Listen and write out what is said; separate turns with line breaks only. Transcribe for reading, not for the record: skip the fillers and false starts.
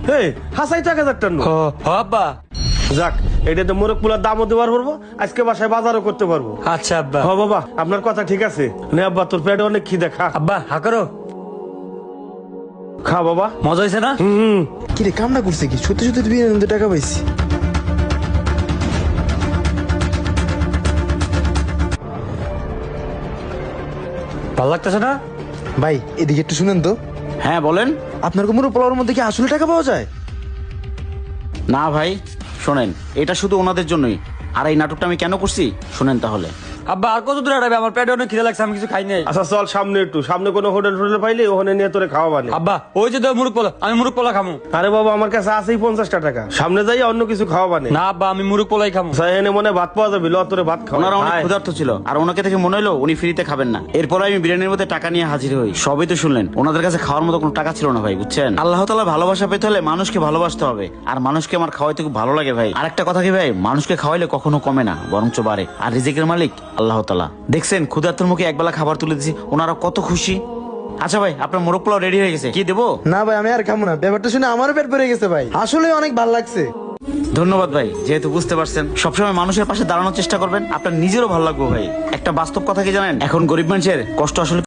হে হাসাই তো 1000 টাকা নোট।
আব্বা।
যাক, এটা তো মোরগ পোলার দামও দিতে পারবো, আজকে বাসায় বাজারও করতে পারবো।
আচ্ছা আব্বা।
হ বাবা, আপনার কথা ঠিক আছে। নে আব্বা, তোর পেটে অনেক খিদে, খা
আব্বা হা করো।
খা বাবা।
মজা হয়েছে না?
কি রে কামনা করছে কি? সত্যি সত্যি বিরিয়ানিতে টাকা পাইছি।
ভালো লাগতেছে না?
ভাই এদিকে একটু শুনেন তো।
হ্যাঁ বলেন।
আপনার কোমর পোলাওর মধ্যে কি আসলে টাকা পাওয়া যায়?
না ভাই, শোনেন, এটা শুধু ওনাদের জন্যই। আর এই নাটকটা আমি কেন করছি শোনেন তাহলে।
আব্বা আর কত দূরে হাঁটাবে? আমার পেটে অনেক খিদে লাগছে, আমি কিছু খাই নাই।
আচ্ছা চল সামনে একটু, সামনে কোনো হোটেল টোটেল পাইলে ওখানে নিয়ে তোরে খাওয়া বানে।
আব্বা ওই যে মুরগ পোলা, আমি মুরগ পোলা খামু।
আরে বাবা, আমার কাছে আছেই 50 টাকা, সামনে যাই অন্য কিছু খাওয়া বানে।
না আব্বা, আমি মুরগ পোলাই খামু।
এনে মনে হয় ভাত পাওয়া যাবে, ল তোরে ভাত খাওয়া।
ওনারা অনেক ক্ষুধার্ত ছিল, আর ওনাকে দেখে মনে হলো উনি ফ্রিতে খাবেন না। এরপর আমি বিরিয়ানির মধ্যে টাকা নিয়ে হাজির হই। সবই তো শুনলেন, ওনাদের কাছে খাওয়ার মতো কোনো টাকা ছিল না ভাই, বুঝছেন? আল্লাহ তাআলা ভালোবাসা পেতে হলে মানুষকে ভালোবাসতে হবে, আর মানুষকে আমার খাওয়াইতে খুব ভালো লাগে ভাই। আর একটা কথা কি ভাই, মানুষকে খাওয়াইলে কখনো কমে না, বরঞ্চ বাড়ে। আর রিজিকের মালিক আল্লাহ তাআলা। দেখছেন ক্ষুধার্তের মুখে একবেলা খাবার তুলে দিছি, ওনারা কত খুশি। আচ্ছা ভাই, আপনার মোরগ পোলাও রেডি হয়ে গেছে, কি দেবো?
না ভাই আমি আর খাবো না, ব্যাপারটা শুনে আমারও পেট ভরে গেছে ভাই, আসলে অনেক ভালো লাগছে।
ধন্যবাদ ভাই, যেহেতু বুঝতে পারছেন। সবসময় মানুষের পাশে দাঁড়ানোর চেষ্টা করবেন, আপনার নিজেরও ভালো লাগবে ভাই। একটা বাস্তব কথা কি জানেন, এখন গরিব মানুষের কষ্ট আসলে